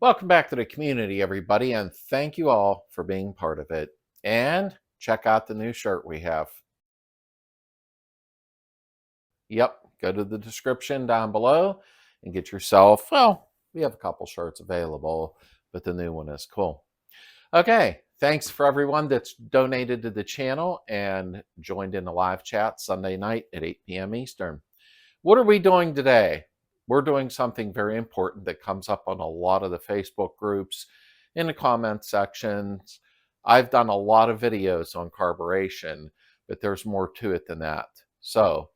Welcome back to the community, everybody, and thank you all for being part of it. And check out the new shirt we have. Yep, go to the description down below and get yourself, well, we have a couple shirts available, but the new one is cool. Okay, thanks for everyone that's donated to the channel and joined in the live chat Sunday night at 8 p.m. Eastern. What are we doing today? We're doing something very important that comes up on a lot of the Facebook groups, in the comment sections. I've done a lot of videos on carburation, but there's more to it than that. So,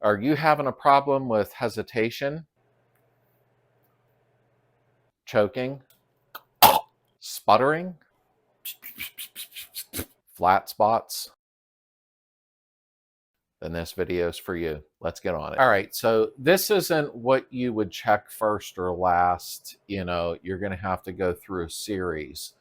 are you having a problem with hesitation, choking, sputtering, flat spots? Then this video is for you. Let's get on it. All right, so this isn't what you would check first or last. You're going to have to go through a series.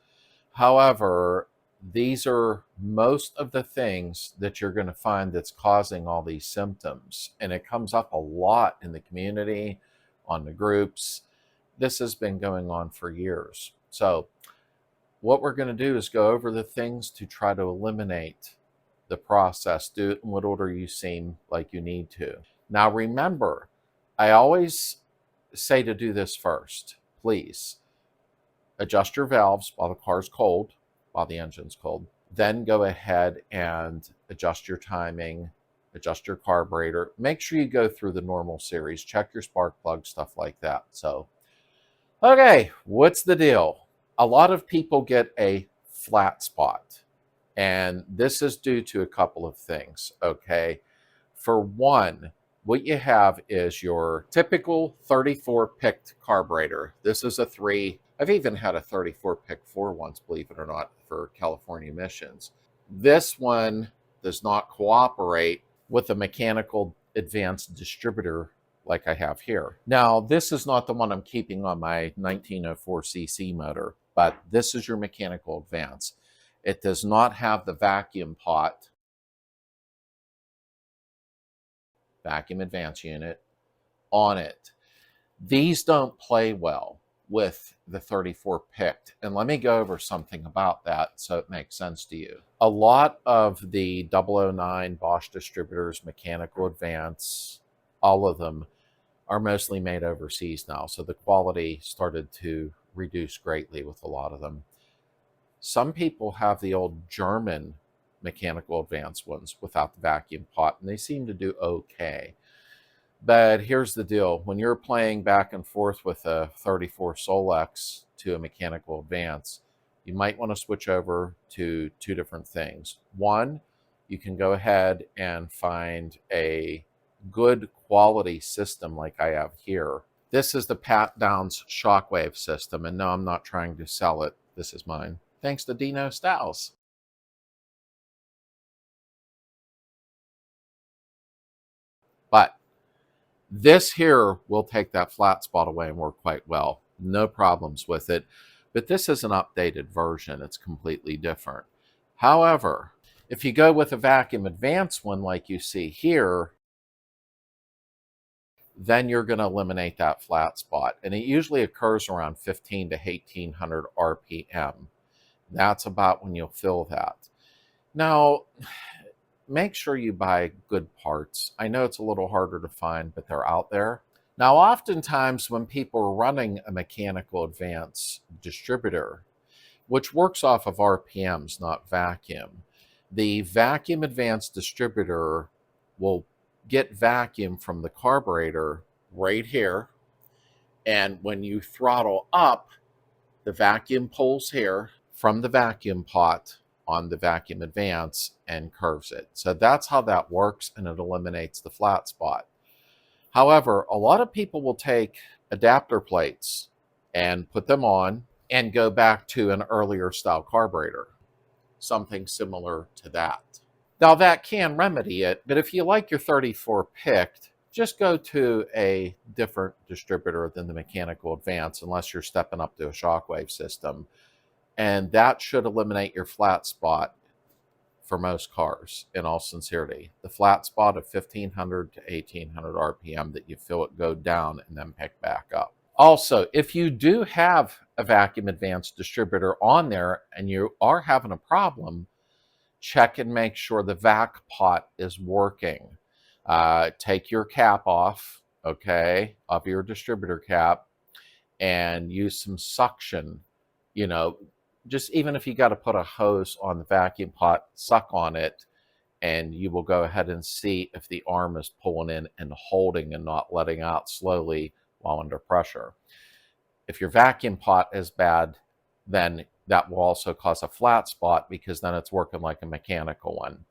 However, these are most of the things that you're going to find that's causing all these symptoms. And it comes up a lot in the community, on the groups. This has been going on for years. So what we're going to do is go over the things to try to eliminate the process. Do it in what order you seem like you need to. Now remember, I always say to do this first. Please adjust your valves while the car's cold, while the engine's cold. Then go ahead and adjust your timing, adjust your carburetor. Make sure you go through the normal series. Check your spark plug, stuff like that. So, okay, what's the deal? A lot of people get a flat spot. And this is due to a couple of things, okay? For one, what you have is your typical 34 picked carburetor. This is a 3. I've even had a 34 pick 4 once, believe it or not, for California emissions. This one does not cooperate with a mechanical advanced distributor like I have here. Now, this is not the one I'm keeping on my 1904cc motor, but this is your mechanical advance. It does not have the vacuum pot, vacuum advance unit, on it. These don't play well with the 34 picked. And let me go over something about that so it makes sense to you. A lot of the 009 Bosch distributors, mechanical advance, all of them are mostly made overseas now. So the quality started to reduce greatly with a lot of them. Some people have the old German mechanical advance ones without the vacuum pot, and they seem to do okay. But here's the deal. When you're playing back and forth with a 34 Solex to a mechanical advance, you might want to switch over to two different things. One, you can go ahead and find a good quality system like I have here. This is the Pat Downs Shockwave system, and no, I'm not trying to sell it. This is mine. Thanks to Dino Styles. But this here will take that flat spot away and work quite well. No problems with it. But this is an updated version. It's completely different. However, if you go with a vacuum advance one like you see here, then you're going to eliminate that flat spot. And it usually occurs around 15 to 1800 RPM. That's about when you'll feel that. Now, make sure you buy good parts. I know it's a little harder to find, but they're out there. Now, oftentimes when people are running a mechanical advance distributor, which works off of RPMs, not vacuum, the vacuum advance distributor will get vacuum from the carburetor right here. And when you throttle up, the vacuum pulls here from the vacuum pot on the vacuum advance and curves it. So that's how that works, and it eliminates the flat spot. However, a lot of people will take adapter plates and put them on and go back to an earlier style carburetor, something similar to that. Now that can remedy it, but if you like your 34 picked, just go to a different distributor than the mechanical advance unless you're stepping up to a shockwave system. And that should eliminate your flat spot for most cars, in all sincerity. The flat spot of 1500 to 1800 RPM that you feel it go down and then pick back up. Also, if you do have a vacuum advanced distributor on there and you are having a problem, check and make sure the vac pot is working. Take your cap off, okay, of your distributor cap, and use some suction. You know, just even if you got to put a hose on the vacuum pot, suck on it, and you will go ahead and see if the arm is pulling in and holding and not letting out slowly while under pressure. If your vacuum pot is bad, then that will also cause a flat spot because then it's working like a mechanical one.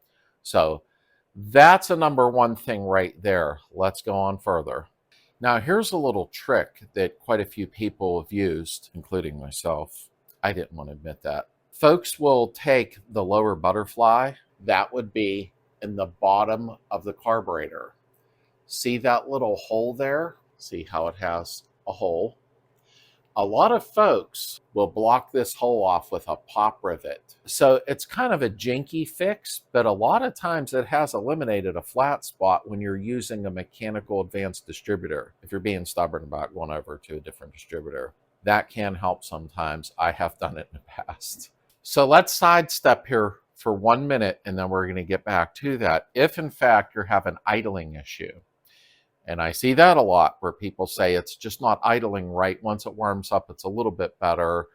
So that's a number one thing right there. Let's go on further. Now here's a little trick that quite a few people have used, including myself. I didn't want to admit that. Folks will take the lower butterfly, that would be in the bottom of the carburetor. See that little hole there? See how it has a hole? A lot of folks will block this hole off with a pop rivet. So it's kind of a janky fix, but a lot of times it has eliminated a flat spot when you're using a mechanical advanced distributor. If you're being stubborn about going over to a different distributor, that can help sometimes. I have done it in the past. So let's sidestep here for 1 minute and then we're going to get back to that. If in fact you're having idling issue, and I see that a lot where people say it's just not idling right. Once it warms up, it's a little bit better.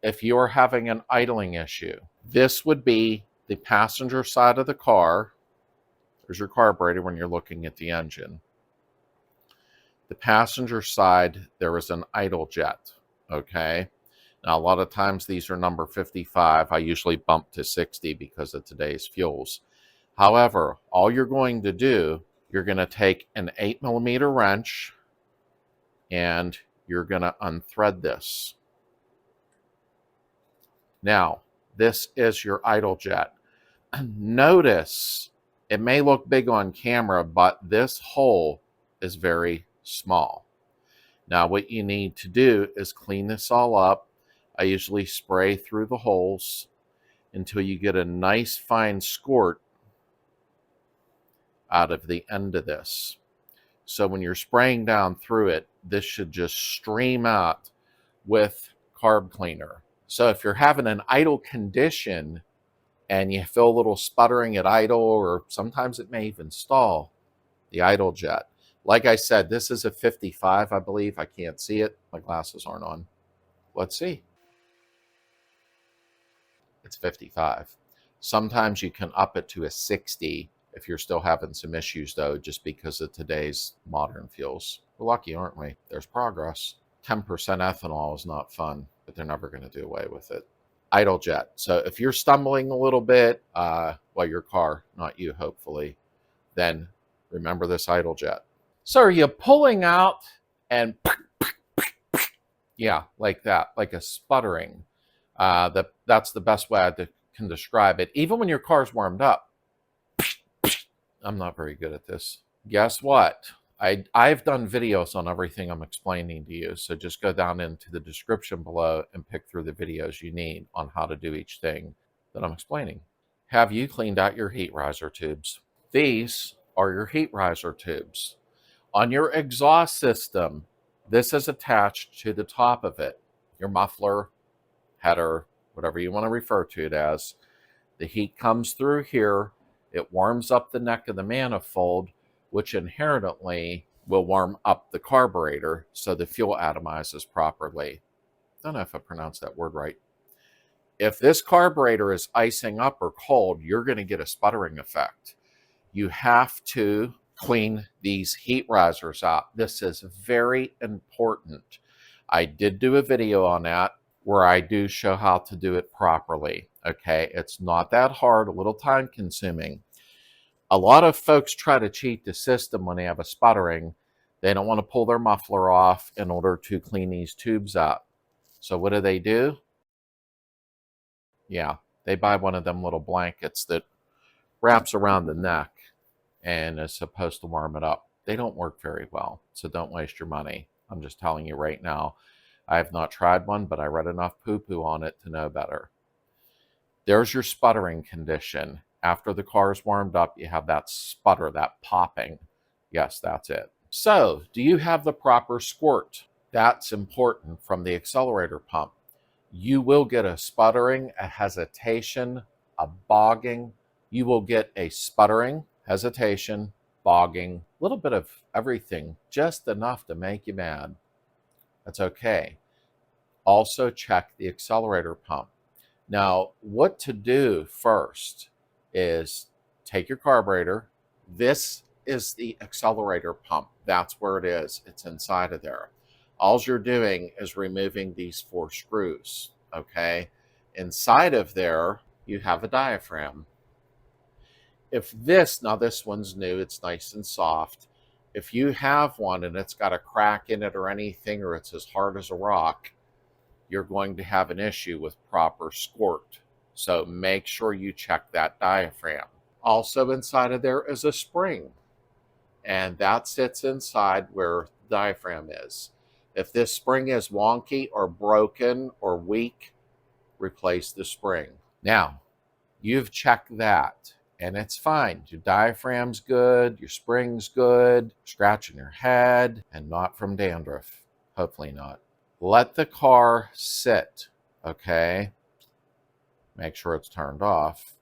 If you're having an idling issue, this would be the passenger side of the car. There's your carburetor when you're looking at the engine. The passenger side, there is an idle jet, okay? Now, a lot of times these are number 55. I usually bump to 60 because of today's fuels. However, all you're going to do, you're going to take an 8mm wrench and you're going to unthread this. Now, this is your idle jet. Notice, it may look big on camera, but this hole is very small. Now, what you need to do is clean this all up. I usually spray through the holes until you get a nice fine squirt out of the end of this. So when you're spraying down through it, this should just stream out with carb cleaner. So if you're having an idle condition and you feel a little sputtering at idle, or sometimes it may even stall, the idle jet. Like I said, this is a 55, I believe. I can't see it. My glasses aren't on. Let's see. It's 55. Sometimes you can up it to a 60 if you're still having some issues, though, just because of today's modern fuels. We're lucky, aren't we? There's progress. 10% ethanol is not fun, but they're never going to do away with it. Idle jet. So if you're stumbling a little bit, well, your car, not you, hopefully, then remember this idle jet. So are you pulling out and yeah, like that, like a sputtering? That's the best way I can describe it. Even when your car's warmed up. I'm not very good at this. Guess what? I've done videos on everything I'm explaining to you. So just go down into the description below and pick through the videos you need on how to do each thing that I'm explaining. Have you cleaned out your heat riser tubes? These are your heat riser tubes. On your exhaust system, this is attached to the top of it. Your muffler, header, whatever you want to refer to it as. The heat comes through here. It warms up the neck of the manifold, which inherently will warm up the carburetor so the fuel atomizes properly. Don't know if I pronounced that word right. If this carburetor is icing up or cold, you're going to get a sputtering effect. You have to clean these heat risers out. This is very important. I did do a video on that where I do show how to do it properly. Okay, it's not that hard, a little time consuming. A lot of folks try to cheat the system when they have a sputtering. They don't want to pull their muffler off in order to clean these tubes out. So what do? Yeah, they buy one of them little blankets that wraps around the neck and is supposed to warm it up. They don't work very well, so don't waste your money. I'm just telling you right now. I have not tried one, but I read enough poo-poo on it to know better. There's your sputtering condition. After the car is warmed up, you have that sputter, that popping. Yes, that's it. So, do you have the proper squirt? That's important from the accelerator pump. You will get a sputtering, a hesitation, a bogging. You will get a sputtering, hesitation, bogging, a little bit of everything, just enough to make you mad. That's okay. Also check the accelerator pump. Now, what to do first is take your carburetor. This is the accelerator pump. That's where it is. It's inside of there. All you're doing is removing these 4 screws, okay? Inside of there, you have a diaphragm. Now this one's new, it's nice and soft. If you have one and it's got a crack in it or anything, or it's as hard as a rock, you're going to have an issue with proper squirt. So make sure you check that diaphragm. Also inside of there is a spring, and that sits inside where the diaphragm is. If this spring is wonky or broken or weak, replace the spring. Now, you've checked that, and it's fine. Your diaphragm's good, your spring's good, scratching your head, and not from dandruff. Hopefully not. Let the car sit, okay? Make sure it's turned off.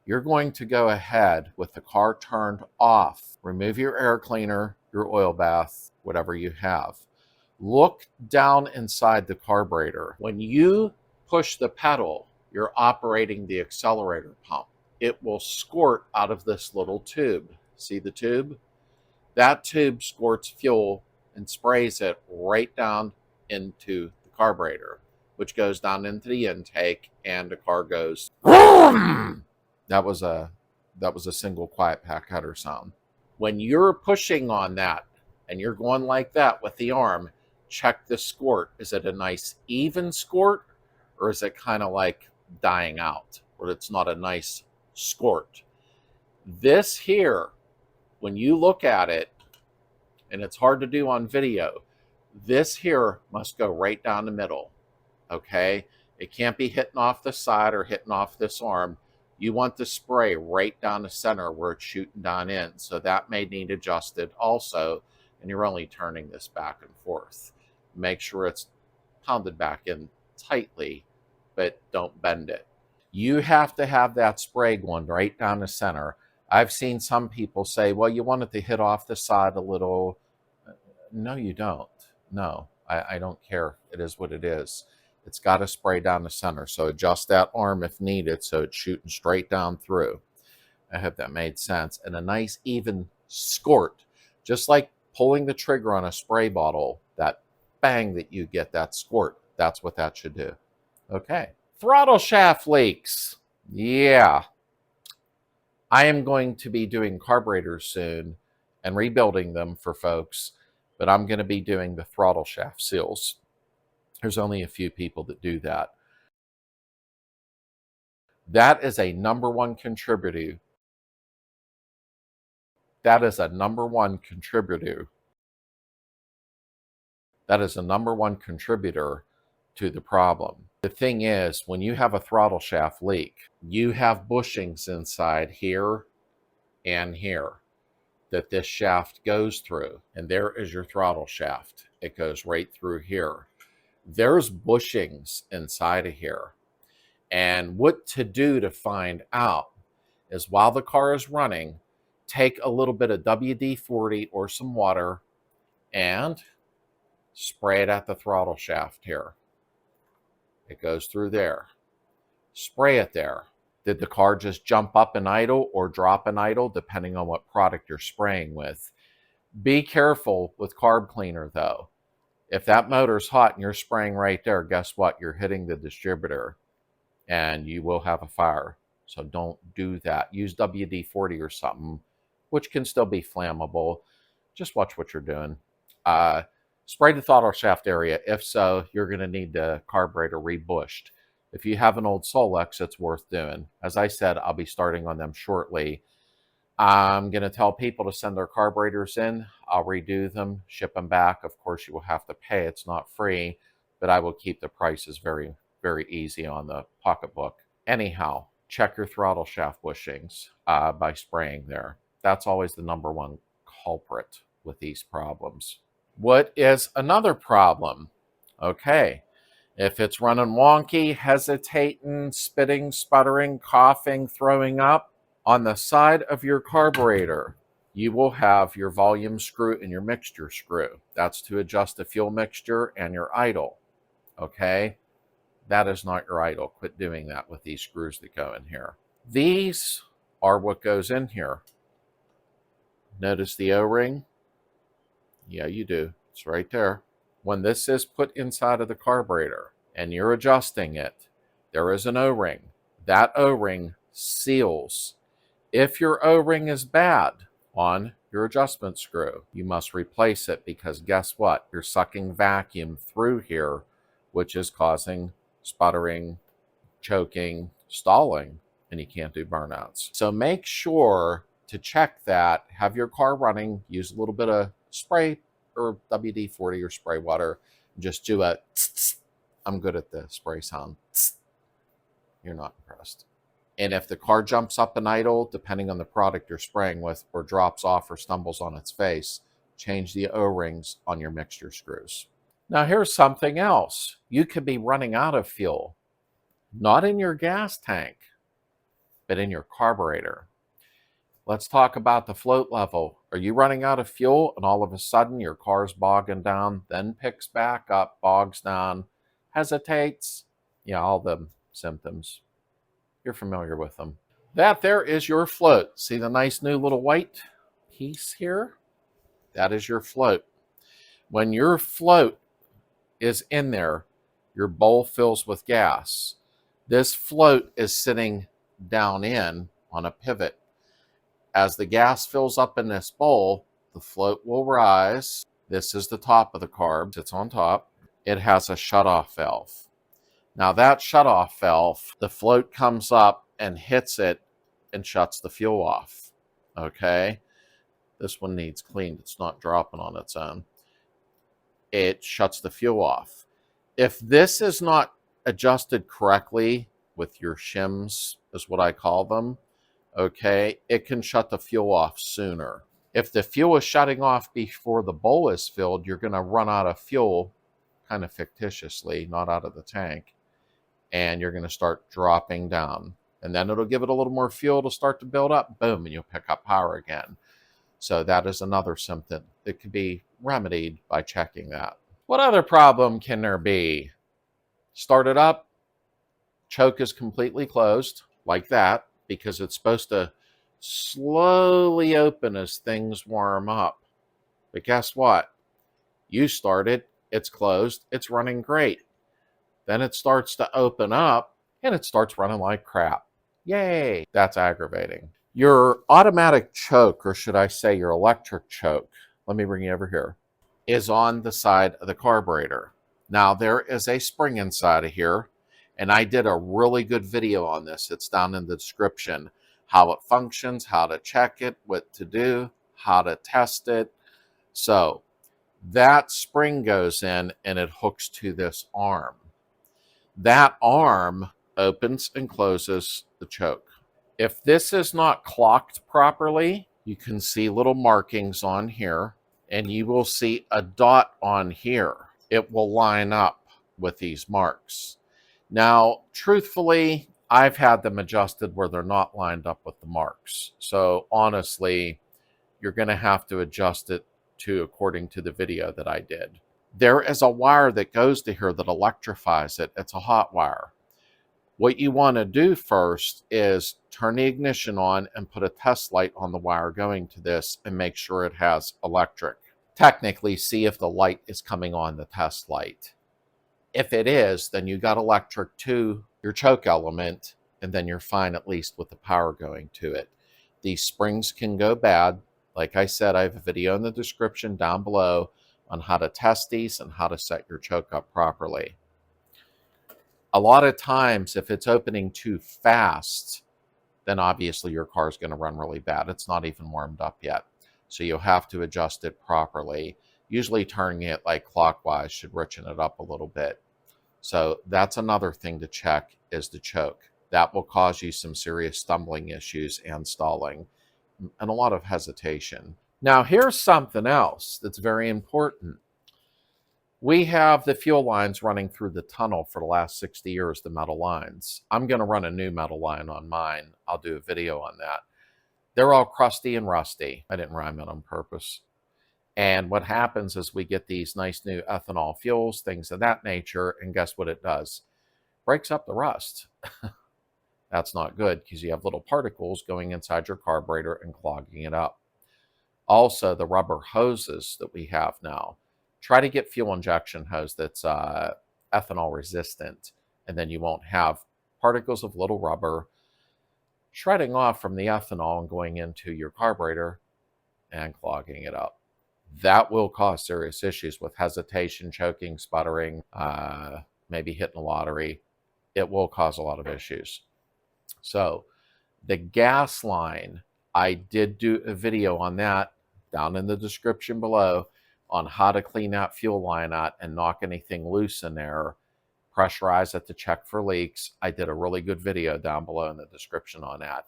You're going to go ahead with the car turned off. Remove your air cleaner, your oil bath, whatever you have. Look down inside the carburetor. When you push the pedal, you're operating the accelerator pump. It will squirt out of this little tube. See the tube? That tube squirts fuel and sprays it right down into the carburetor, which goes down into the intake, and the car goes. That was a single quiet pack header sound. When you're pushing on that and you're going like that with the arm, check the squirt. Is it a nice even squirt, or is it kind of like dying out, or it's not a nice squirt? This here, when you look at it, and it's hard to do on video, this here must go right down the middle, okay? It can't be hitting off the side or hitting off this arm. You want the spray right down the center where it's shooting down in. So that may need adjusted also, and you're only turning this back and forth. Make sure it's pounded back in tightly, but don't bend it. You have to have that spray going right down the center. I've seen some people say, well, you want it to hit off the side a little. No, you don't. No, I don't care. It is what it is. It's got to spray down the center. So adjust that arm if needed so it's shooting straight down through. I hope that made sense. And a nice even squirt, just like pulling the trigger on a spray bottle, that bang that you get, that squirt, that's what that should do. Okay. Throttle shaft leaks. Yeah. I am going to be doing carburetors soon and rebuilding them for folks, but I'm going to be doing the throttle shaft seals. There's only a few people that do that. That is a #1 contributor. That is a #1 contributor. That is a #1 contributor to the problem. The thing is, when you have a throttle shaft leak, you have bushings inside here and here that this shaft goes through. And there is your throttle shaft. It goes right through here. There's bushings inside of here. And what to do to find out is, while the car is running, take a little bit of WD-40 or some water and spray it at the throttle shaft here. It goes through there. Spray it there. Did the car just jump up and idle or drop and idle, depending on what product you're spraying with? Be careful with carb cleaner, though. If that motor's hot and you're spraying right there, guess what? You're hitting the distributor and you will have a fire. So don't do that. Use WD-40 or something, which can still be flammable. Just watch what you're doing. Spray the throttle shaft area. If so, you're going to need the carburetor rebushed. If you have an old Solex, it's worth doing. As I said, I'll be starting on them shortly. I'm going to tell people to send their carburetors in. I'll redo them, ship them back. Of course, you will have to pay. It's not free, but I will keep the prices very, very easy on the pocketbook. Anyhow, check your throttle shaft bushings by spraying there. That's always the #1 culprit with these problems. What is another problem? Okay, if it's running wonky, hesitating, spitting, sputtering, coughing, throwing up, on the side of your carburetor, you will have your volume screw and your mixture screw. That's to adjust the fuel mixture and your idle. Okay, that is not your idle. Quit doing that with these screws that go in here. These are what goes in here. Notice the O-ring? Yeah, you do. It's right there. When this is put inside of the carburetor and you're adjusting it, there is an O-ring. That O-ring seals. If your O-ring is bad on your adjustment screw, you must replace it, because guess what? You're sucking vacuum through here, which is causing sputtering, choking, stalling, and you can't do burnouts. So make sure to check that. Have your car running, use a little bit of spray or WD-40 or spray water. Just do a tss. I'm good at the spray sound. Tss. You're not impressed. And if the car jumps up and idle, depending on the product you're spraying with, or drops off or stumbles on its face, change the O-rings on your mixture screws. Now here's something else. You could be running out of fuel, not in your gas tank, but in your carburetor. Let's talk about the float level. Are you running out of fuel and all of a sudden your car's bogging down, then picks back up, bogs down, hesitates? Yeah, all the symptoms. You're familiar with them. That there is your float. See the nice new little white piece here? That is your float. When your float is in there, your bowl fills with gas. This float is sitting down in on a pivot. As the gas fills up in this bowl, the float will rise. This is the top of the carb. It's on top. It has a shutoff valve. Now that shutoff valve, the float comes up and hits it and shuts the fuel off. Okay? This one needs cleaned. It's not dropping on its own. It shuts the fuel off. If this is not adjusted correctly with your shims, is what I call them, okay, it can shut the fuel off sooner. If the fuel is shutting off before the bowl is filled, you're going to run out of fuel, kind of fictitiously, not out of the tank, and you're going to start dropping down. And then it'll give it a little more fuel to start to build up, boom, and you'll pick up power again. So that is another symptom that could be remedied by checking that. What other problem can there be? Start it up, choke is completely closed, like that, because it's supposed to slowly open as things warm up. But guess what? You started, it's closed, it's running great. Then it starts to open up and it starts running like crap. Yay! That's aggravating. Your automatic choke, or should I say your electric choke, let me bring you over here, is on the side of the carburetor. Now there is a spring inside of here, and I did a really good video on this. It's down in the description. How it functions, how to check it, what to do, how to test it. So that spring goes in and it hooks to this arm. That arm opens and closes the choke. If this is not clocked properly, you can see little markings on here, and you will see a dot on here. It will line up with these marks. Now, truthfully, I've had them adjusted where they're not lined up with the marks. So honestly, you're going to have to adjust it to according to the video that I did. There is a wire that goes to here that electrifies it. It's a hot wire. What you want to do first is turn the ignition on and put a test light on the wire going to this and make sure it has electric. Technically, see if the light is coming on the test light. If it is, then you got electric to your choke element, and then you're fine, at least with the power going to it. These springs can go bad. Like I said, I have a video in the description down below on how to test these and how to set your choke up properly. A lot of times, if it's opening too fast, then obviously your car is going to run really bad. It's not even warmed up yet. So you'll have to adjust it properly. Usually turning it like clockwise should richen it up a little bit. So that's another thing to check, is the choke. That will cause you some serious stumbling issues and stalling and a lot of hesitation. Now here's something else that's very important. We have the fuel lines running through the tunnel for the last 60 years, the metal lines. I'm going to run a new metal line on mine. I'll do a video on that. They're all crusty and rusty. I didn't rhyme it on purpose. And what happens is we get these nice new ethanol fuels, things of that nature, and guess what it does? Breaks up the rust. That's not good because you have little particles going inside your carburetor and clogging it up. Also, the rubber hoses that we have now, try to get fuel injection hose that's ethanol resistant, and then you won't have particles of little rubber shredding off from the ethanol and going into your carburetor and clogging it up. That will cause serious issues with hesitation, choking, sputtering, maybe hitting a lottery. It will cause a lot of issues. So the gas line, I did do a video on that down in the description below on how to clean that fuel line out and knock anything loose in there. Pressurize it to check for leaks. I did a really good video down below in the description on that.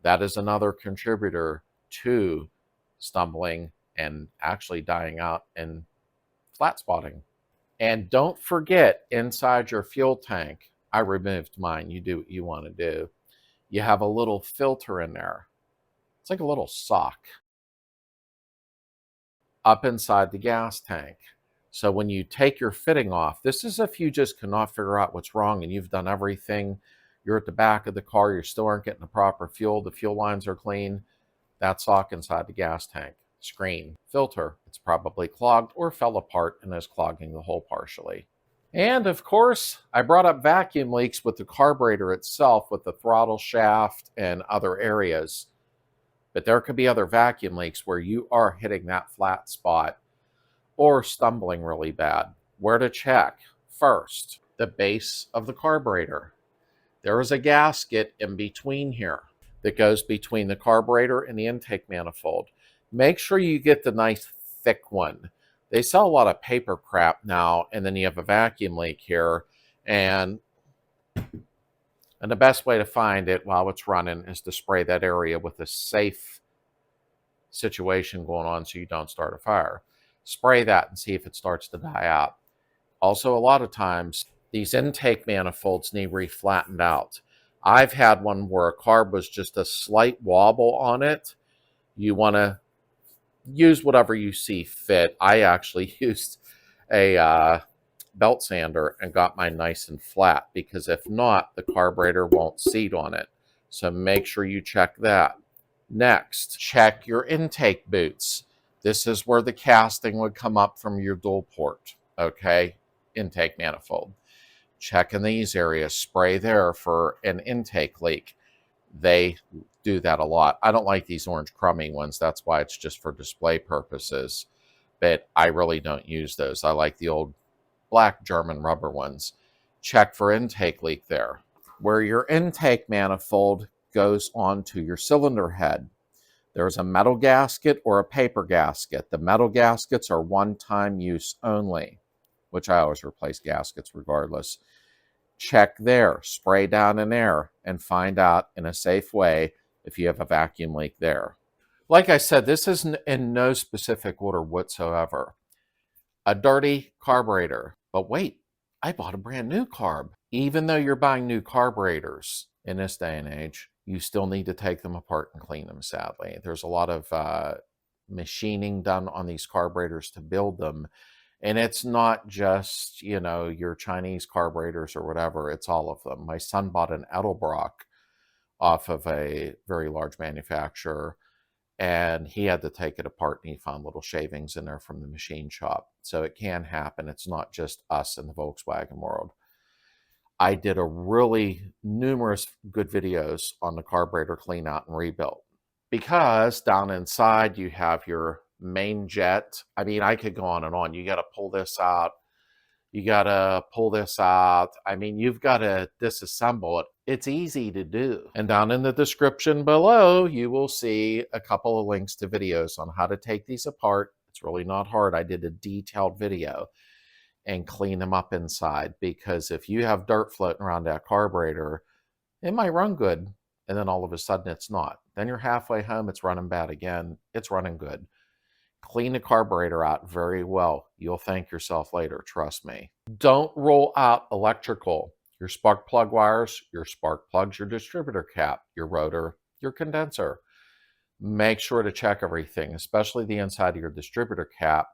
That is another contributor to stumbling and actually dying out and flat spotting. And don't forget, inside your fuel tank, I removed mine. You do what you want to do. You have a little filter in there. It's like a little sock up inside the gas tank. So when you take your fitting off, this is if you just cannot figure out what's wrong and you've done everything. You're at the back of the car, you still aren't getting the proper fuel, the fuel lines are clean. That sock inside the gas tank. Screen, filter, it's probably clogged or fell apart and is clogging the hole partially. And of course, I brought up vacuum leaks with the carburetor itself, with the throttle shaft and other areas. But there could be other vacuum leaks where you are hitting that flat spot or stumbling really bad. Where to check? First, the base of the carburetor. There is a gasket in between here that goes between the carburetor and the intake manifold. Make sure you get the nice thick one. They sell a lot of paper crap now, and then you have a vacuum leak here. And the best way to find it while it's running is to spray that area with a safe situation going on so you don't start a fire. Spray that and see if it starts to die out. Also, a lot of times, these intake manifolds need re-flattened out. I've had one where a carb was just a slight wobble on it. You want to use whatever you see fit. I actually used a belt sander and got mine nice and flat, because if not, the carburetor won't seat on it. So make sure you check that. Next, check your intake boots. This is where the casting would come up from your dual port, okay? Intake manifold. Check in these areas. Spray there for an intake leak. They do that a lot. I don't like these orange crummy ones. That's why it's just for display purposes. But I really don't use those. I like the old black German rubber ones. Check for intake leak there. Where your intake manifold goes onto your cylinder head, there's a metal gasket or a paper gasket. The metal gaskets are one-time use only, which I always replace gaskets regardless. Check there, spray down in there, and find out in a safe way if you have a vacuum leak there. Like I said, this is in no specific order whatsoever. A dirty carburetor. But wait, I bought a brand new carb. Even though you're buying new carburetors in this day and age, you still need to take them apart and clean them, sadly. There's a lot of machining done on these carburetors to build them. And it's not just, you know, your Chinese carburetors or whatever. It's all of them. My son bought an Edelbrock off of a very large manufacturer, and he had to take it apart, and he found little shavings in there from the machine shop. So it can happen. It's not just us in the Volkswagen world. I did a really numerous good videos on the carburetor clean out and rebuild, because down inside you have your main jet. I mean, I could go on and on. You got to pull this out. You got to pull this out. I mean, you've got to disassemble it. It's easy to do. And down in the description below, you will see a couple of links to videos on how to take these apart. It's really not hard. I did a detailed video and clean them up inside, because if you have dirt floating around that carburetor, it might run good, and then all of a sudden it's not. Then you're halfway home, it's running bad again. It's running good. Clean the carburetor out very well. You'll thank yourself later, trust me. Don't roll out electrical. Your spark plug wires, your spark plugs, your distributor cap, your rotor, your condenser. Make sure to check everything, especially the inside of your distributor cap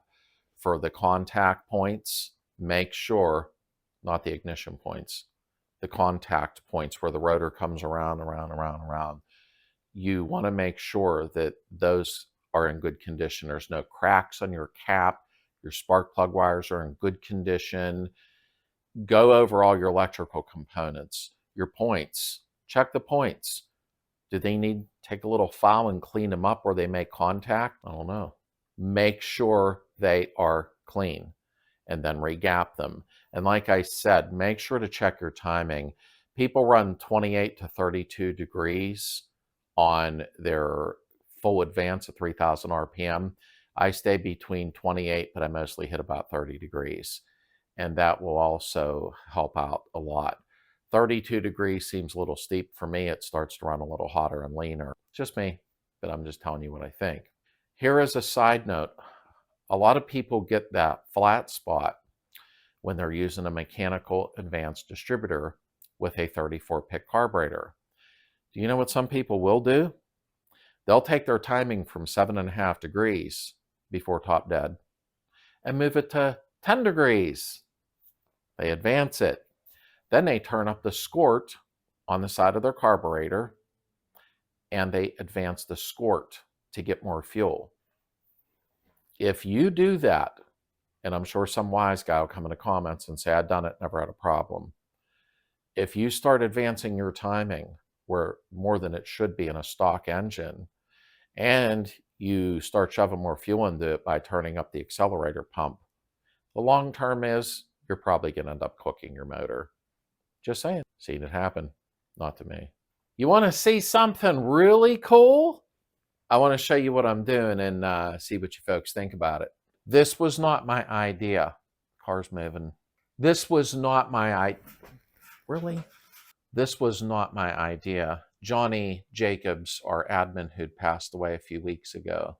for the contact points. Make sure, not the ignition points, the contact points where the rotor comes around. You want to make sure that those are in good condition. There's no cracks on your cap. Your spark plug wires are in good condition. Go over all your electrical components, your points. Check the points. Do they need take a little file and clean them up where they make contact? I don't know. Make sure they are clean and then regap them. And like I said, make sure to check your timing. People run 28 to 32 degrees on their full advance at 3,000 RPM. I stay between 28, but I mostly hit about 30 degrees. And that will also help out a lot. 32 degrees seems a little steep for me. It starts to run a little hotter and leaner. Just me, but I'm just telling you what I think. Here is a side note. A lot of people get that flat spot when they're using a mechanical advanced distributor with a 34-pick carburetor. Do you know what some people will do? They'll take their timing from 7.5 degrees before top dead and move it to 10 degrees. They advance it. Then they turn up the squirt on the side of their carburetor and they advance the squirt to get more fuel. If you do that, and I'm sure some wise guy will come in the comments and say, I've done it, never had a problem. If you start advancing your timing where more than it should be in a stock engine, and you start shoving more fuel into it by turning up the accelerator pump, the long term is you're probably going to end up cooking your motor. Just saying. Seen it happen. Not to me. You want to see something really cool? I want to show you what I'm doing and see what you folks think about it. This was not my idea. Car's moving. This was not my idea. Really? This was not my idea. Johnny Jacobs, our admin who'd passed away a few weeks ago,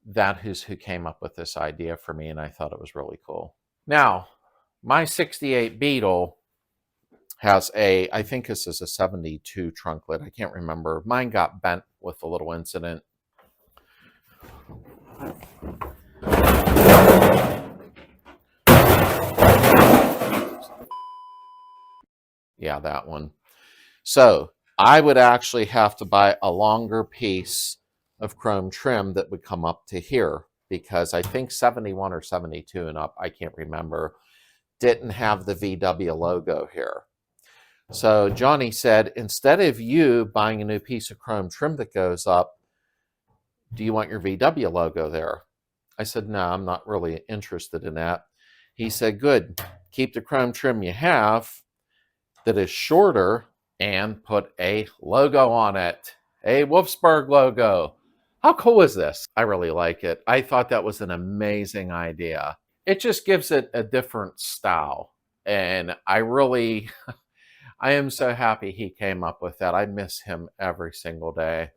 that is who came up with this idea for me, and I thought it was really cool. Now, my 68 Beetle has a, I think this is a 72 trunk lid. I can't remember. Mine got bent with a little incident. Yeah, that one. So I would actually have to buy a longer piece of chrome trim that would come up to here, because I think 71 or 72 and up, I can't remember, didn't have the VW logo here. So Johnny said, instead of you buying a new piece of chrome trim that goes up, do you want your VW logo there? I said, no, I'm not really interested in that. He said, good, keep the chrome trim you have that is shorter and put a logo on it, a Wolfsburg logo. How cool is this? I really like it. I thought that was an amazing idea. It just gives it a different style. And I am so happy he came up with that. I miss him every single day.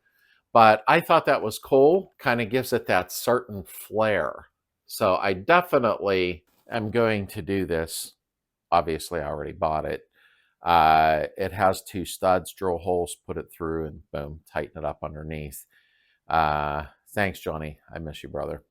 But I thought that was cool. Kind of gives it that certain flair. So I definitely am going to do this. Obviously, I already bought it. It has 2 studs, drill holes, put it through, and boom, tighten it up underneath. Thanks, Johnny. I miss you, brother.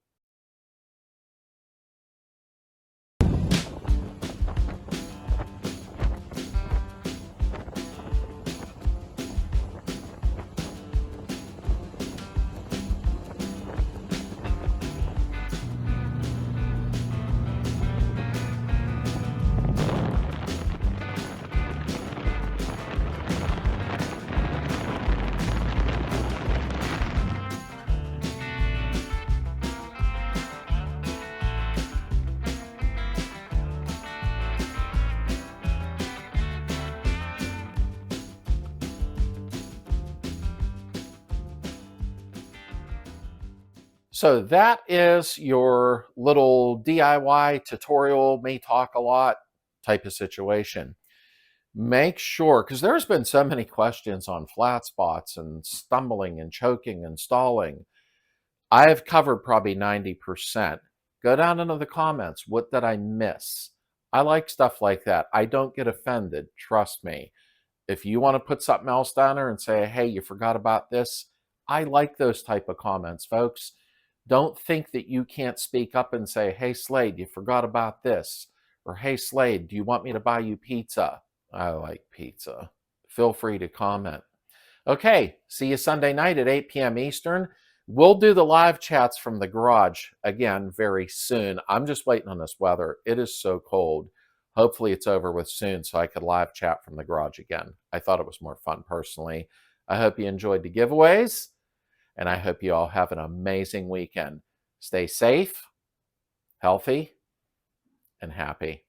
So that is your little DIY tutorial, me talk a lot type of situation. Make sure, because there's been so many questions on flat spots and stumbling and choking and stalling. I have covered probably 90%. Go down into the comments. What did I miss? I like stuff like that. I don't get offended. Trust me. If you want to put something else down there and say, hey, you forgot about this, I like those type of comments, folks. Don't think that you can't speak up and say, hey, Slade, you forgot about this. Or, hey, Slade, do you want me to buy you pizza? I like pizza. Feel free to comment. Okay, see you Sunday night at 8 p.m. Eastern. We'll do the live chats from the garage again very soon. I'm just waiting on this weather. It is so cold. Hopefully it's over with soon so I could live chat from the garage again. I thought it was more fun personally. I hope you enjoyed the giveaways, and I hope you all have an amazing weekend. Stay safe, healthy, and happy.